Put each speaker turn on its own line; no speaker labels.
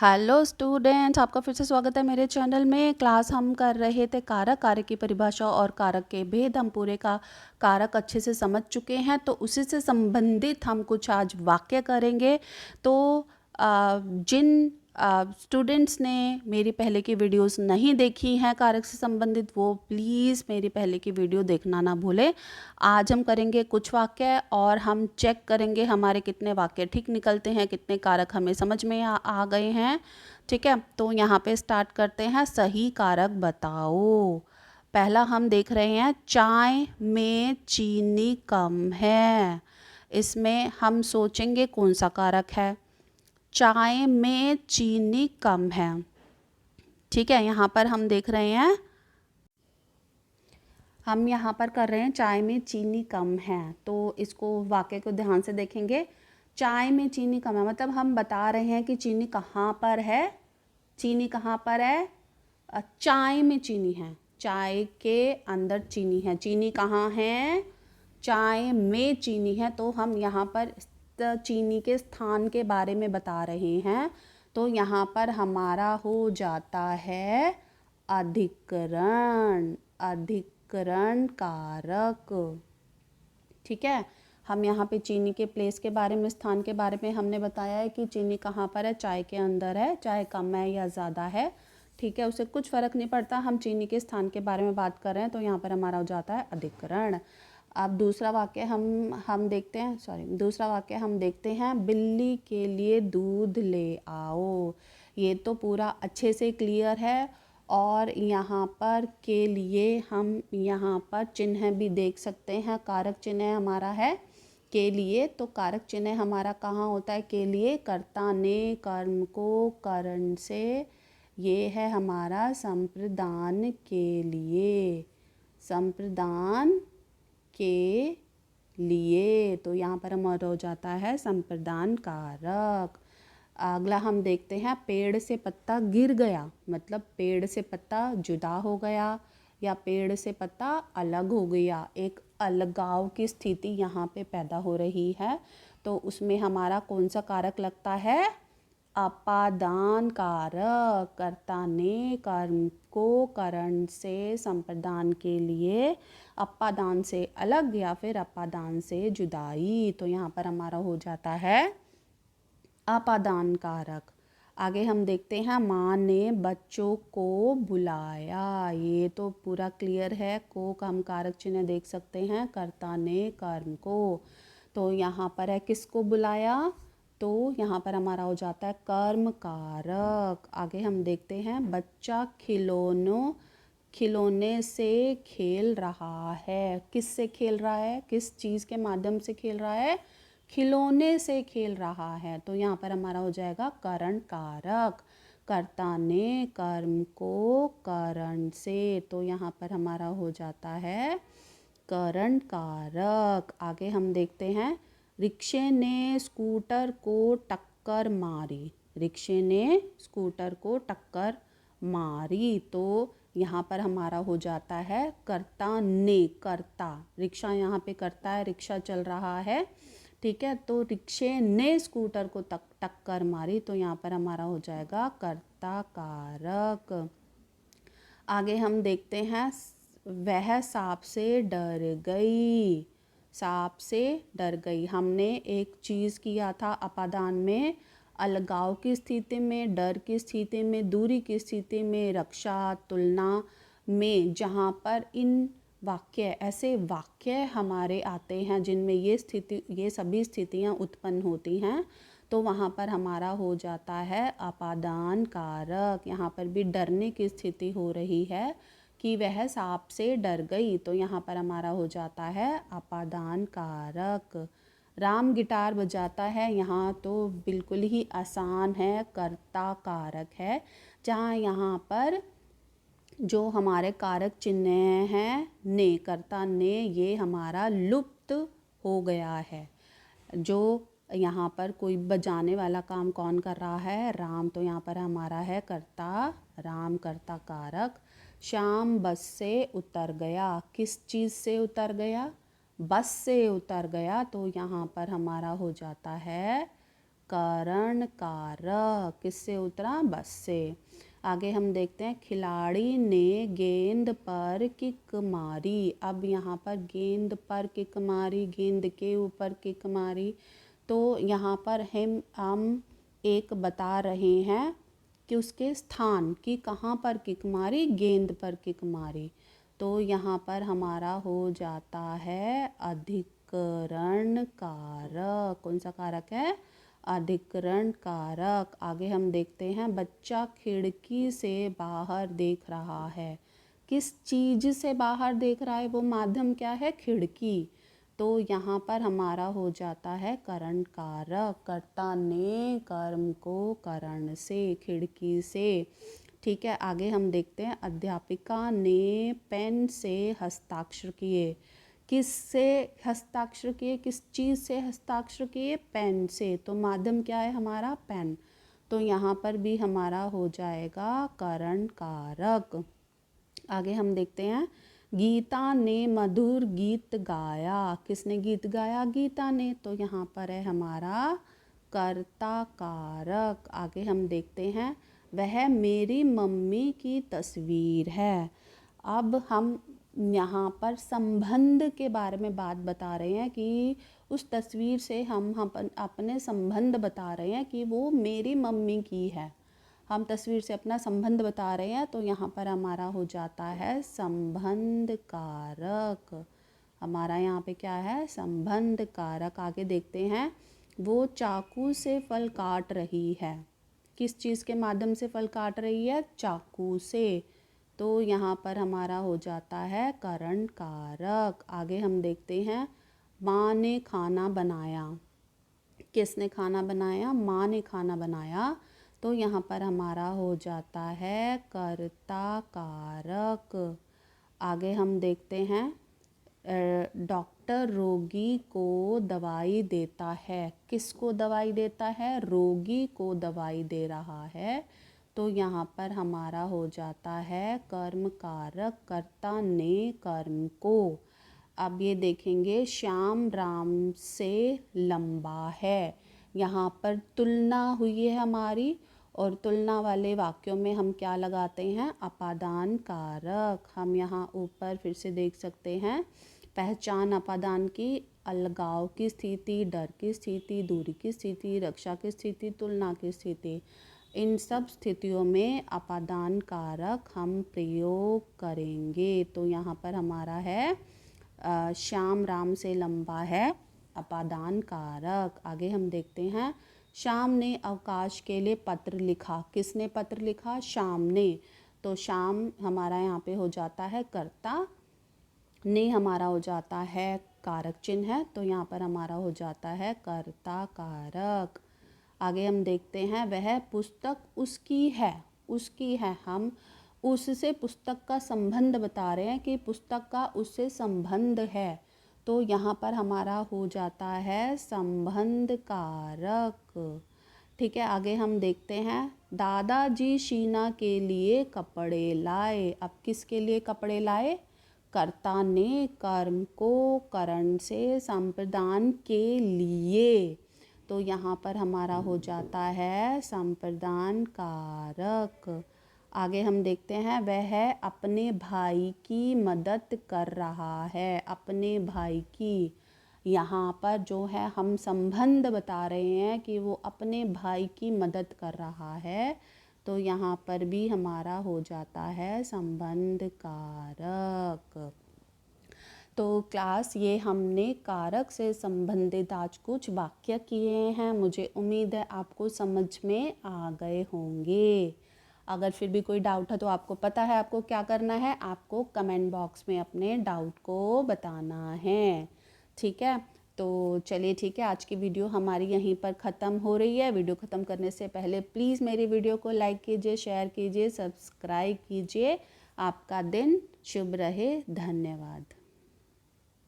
Hello students, आपका फिर से स्वागत है मेरे चैनल में। क्लास हम कर रहे थे कारक कारक की परिभाषा और कारक के भेद। हम पूरे का कारक अच्छे से समझ चुके हैं, तो उसी से संबंधित हम कुछ आज वाक्य करेंगे। तो जिन स्टूडेंट्स ने मेरी पहले की वीडियोस नहीं देखी हैं कारक से संबंधित, वो प्लीज़ मेरी पहले की वीडियो देखना ना भूलें। आज हम करेंगे कुछ वाक्य और हम चेक करेंगे हमारे कितने वाक्य ठीक निकलते हैं, कितने कारक हमें समझ में आ गए हैं। ठीक है, तो यहाँ पे स्टार्ट करते हैं। सही कारक बताओ। पहला हम देख रहे हैं, चाय में चीनी कम है। इसमें हम सोचेंगे कौन सा कारक है। चाय में चीनी कम है। ठीक है, यहाँ पर हम देख रहे हैं, हम यहाँ पर कर रहे हैं चाय में चीनी कम है। तो इसको वाक्य को ध्यान से देखेंगे। चाय में चीनी कम है मतलब हम बता रहे हैं कि चीनी कहाँ पर है। चीनी कहाँ पर है? चाय में चीनी है। चाय के अंदर चीनी है। चीनी कहाँ है? चाय में चीनी है। तो हम यहाँ पर चीनी के स्थान के बारे में बता रहे हैं। तो यहाँ पर हमारा हो जाता है अधिकरण। अधिकरण कारक। ठीक है, हम यहाँ पे चीनी के प्लेस के बारे में, स्थान के बारे में हमने बताया है कि चीनी कहाँ पर है। चाय के अंदर है। चाय कम है या ज़्यादा है, ठीक है, उसे कुछ फ़र्क नहीं पड़ता। हम चीनी के स्थान के बारे में बात कर रहे हैं, तो यहाँ पर हमारा हो जाता है अधिकरण। अब दूसरा वाक्य हम देखते हैं, दूसरा वाक्य हम देखते हैं, बिल्ली के लिए दूध ले आओ। ये तो पूरा अच्छे से क्लियर है। और यहाँ पर के लिए हम यहाँ पर चिन्ह भी देख सकते हैं। कारक चिन्ह हमारा है के लिए। तो कारक चिन्ह हमारा कहाँ होता है? के लिए कर्ता ने कर्म को करण से, ये है हमारा संप्रदान के लिए। संप्रदान के लिए, तो यहाँ पर हमारा हो जाता है संप्रदान कारक। अगला हम देखते हैं, पेड़ से पत्ता गिर गया मतलब पेड़ से पत्ता जुदा हो गया या पेड़ से पत्ता अलग हो गया। एक अलगाव की स्थिति यहाँ पे पैदा हो रही है। तो उसमें हमारा कौन सा कारक लगता है? अपादान कारक। कर्ता ने कर्म को करण से संप्रदान के लिए अपादान से अलग या फिर अपादान से जुदाई। तो यहाँ पर हमारा हो जाता है अपादान कारक। आगे हम देखते हैं, माँ ने बच्चों को बुलाया। ये तो पूरा क्लियर है। को का हम कारक चिन्ह देख सकते हैं, कर्ता ने कर्म को। तो यहाँ पर है किसको बुलाया, तो यहाँ पर हमारा हो जाता है कर्म कारक। आगे हम देखते हैं, बच्चा खिलौने से खेल रहा है। किस से खेल रहा है? किस चीज़ के माध्यम से खेल रहा है? खिलौने से खेल रहा है। तो यहाँ पर हमारा हो जाएगा करण कारक। कर्ता ने कर्म को करण से, तो यहाँ पर हमारा हो जाता है करण कारक। आगे हम देखते हैं, रिक्शे ने स्कूटर को टक्कर मारी। रिक्शे ने स्कूटर को टक्कर मारी। तो यहाँ पर हमारा हो जाता है कर्ता ने। कर्ता, रिक्शा यहाँ पे करता है, रिक्शा चल रहा है। ठीक है, तो रिक्शे ने स्कूटर को टक्कर मारी। तो यहाँ पर हमारा हो जाएगा कर्ता कारक। आगे हम देखते हैं, वह सांप से डर गई। सांप से डर गई। हमने एक चीज़ किया था अपादान में, अलगाव की स्थिति में, डर की स्थिति में, दूरी की स्थिति में, रक्षा, तुलना में, जहाँ पर इन वाक्य, ऐसे वाक्य हमारे आते हैं जिनमें ये सभी स्थितियाँ उत्पन्न होती हैं, तो वहाँ पर हमारा हो जाता है अपादान कारक। यहाँ पर भी डरने की स्थिति हो रही है कि वह सांप से डर गई। तो यहाँ पर हमारा हो जाता है अपादान कारक। राम गिटार बजाता है। यहाँ तो बिल्कुल ही आसान है, कर्ता कारक है। जहाँ यहाँ पर जो हमारे कारक चिन्ह हैं, ने, कर्ता ने, ये हमारा लुप्त हो गया है। जो यहाँ पर कोई बजाने वाला काम कौन कर रहा है? राम। तो यहाँ पर हमारा है कर्ता, राम कर्ता कारक। श्याम बस से उतर गया। किस चीज़ से उतर गया? बस से उतर गया। तो यहाँ पर हमारा हो जाता है करण कारक, किससे उतरा? बस से। आगे हम देखते हैं, खिलाड़ी ने गेंद पर किक मारी। अब यहाँ पर गेंद पर किक मारी, गेंद के ऊपर किक मारी, तो यहाँ पर हम एक बता रहे हैं कि उसके स्थान की, कहाँ पर किक मारी, गेंद पर किक मारी। तो यहाँ पर हमारा हो जाता है अधिकरण कारक। कौन सा कारक है? अधिकरण कारक। आगे हम देखते हैं, बच्चा खिड़की से बाहर देख रहा है। किस चीज़ से बाहर देख रहा है? वो माध्यम क्या है? खिड़की। तो यहाँ पर हमारा हो जाता है करण कारक। कर्ता ने कर्म को करण से, खिड़की से। ठीक है, आगे हम देखते हैं, अध्यापिका ने पेन से हस्ताक्षर किए। किस से हस्ताक्षर किए? किस चीज़ से हस्ताक्षर किए? पेन से। तो माध्यम क्या है हमारा? पेन। तो यहाँ पर भी हमारा हो जाएगा करण कारक। आगे हम देखते हैं, गीता ने मधुर गीत गाया। किसने गीत गाया? गीता ने। तो यहाँ पर है हमारा कर्ता कारक। आगे हम देखते हैं, वह मेरी मम्मी की तस्वीर है। अब हम यहाँ पर संबंध के बारे में बात बता रहे हैं कि उस तस्वीर से हम अपने संबंध बता रहे हैं कि वो मेरी मम्मी की है। हम तस्वीर से अपना संबंध बता रहे हैं, तो यहाँ पर हमारा हो जाता है संबंध कारक। हमारा यहाँ पे क्या है? संबंध कारक। आगे देखते हैं, वो चाकू से फल काट रही है। किस चीज़ के माध्यम से फल काट रही है? चाकू से। तो यहाँ पर हमारा हो जाता है करण कारक। आगे हम देखते हैं, माँ ने खाना बनाया। किसने खाना बनाया? माँ ने खाना बनाया। तो यहाँ पर हमारा हो जाता है कर्ता कारक। आगे हम देखते हैं, डॉक्टर रोगी को दवाई देता है। किसको दवाई देता है? रोगी को दवाई दे रहा है। तो यहाँ पर हमारा हो जाता है कर्म कारक। कर्ता ने कर्म को। अब ये देखेंगे, श्याम राम से लंबा है। यहाँ पर तुलना हुई है हमारी, और तुलना वाले वाक्यों में हम क्या लगाते हैं? अपादान कारक। हम यहाँ ऊपर फिर से देख सकते हैं, पहचान अपादान की, अलगाव की स्थिति, डर की स्थिति, दूरी की स्थिति, रक्षा की स्थिति, तुलना की स्थिति। इन सब स्थितियों में अपादान कारक हम प्रयोग करेंगे। तो यहाँ पर हमारा है श्याम राम से लंबा है, अपादान कारक। आगे हम देखते हैं, श्याम ने अवकाश के लिए पत्र लिखा। किसने पत्र लिखा? श्याम ने। तो श्याम हमारा यहाँ पे हो जाता है कर्ता, ने हमारा हो जाता है कारक चिन्ह है, तो यहाँ पर हमारा हो जाता है कर्ता कारक। आगे हम देखते हैं, वह पुस्तक उसकी है। उसकी है, हम उससे पुस्तक का संबंध बता रहे हैं कि पुस्तक का उससे संबंध है। तो यहाँ पर हमारा हो जाता है संबंध कारक। ठीक है, आगे हम देखते हैं, दादाजी शीना के लिए कपड़े लाए। अब किसके लिए कपड़े लाए? कर्ता ने कर्म को करण से संप्रदान के लिए। तो यहाँ पर हमारा हो जाता है संप्रदान कारक। आगे हम देखते हैं, वह अपने भाई की मदद कर रहा है। अपने भाई की, यहाँ पर जो है हम संबंध बता रहे हैं कि वो अपने भाई की मदद कर रहा है। तो यहाँ पर भी हमारा हो जाता है संबंध कारक। तो क्लास, ये हमने कारक से संबंधित आज कुछ वाक्य किए हैं। मुझे उम्मीद है आपको समझ में आ गए होंगे। अगर फिर भी कोई डाउट है तो आपको पता है आपको क्या करना है, आपको कमेंट बॉक्स में अपने डाउट को बताना है। ठीक है, तो चलिए ठीक है, आज की वीडियो हमारी यहीं पर ख़त्म हो रही है। वीडियो ख़त्म करने से पहले प्लीज़ मेरी वीडियो को लाइक कीजिए, शेयर कीजिए, सब्सक्राइब कीजिए। आपका दिन शुभ रहे। धन्यवाद।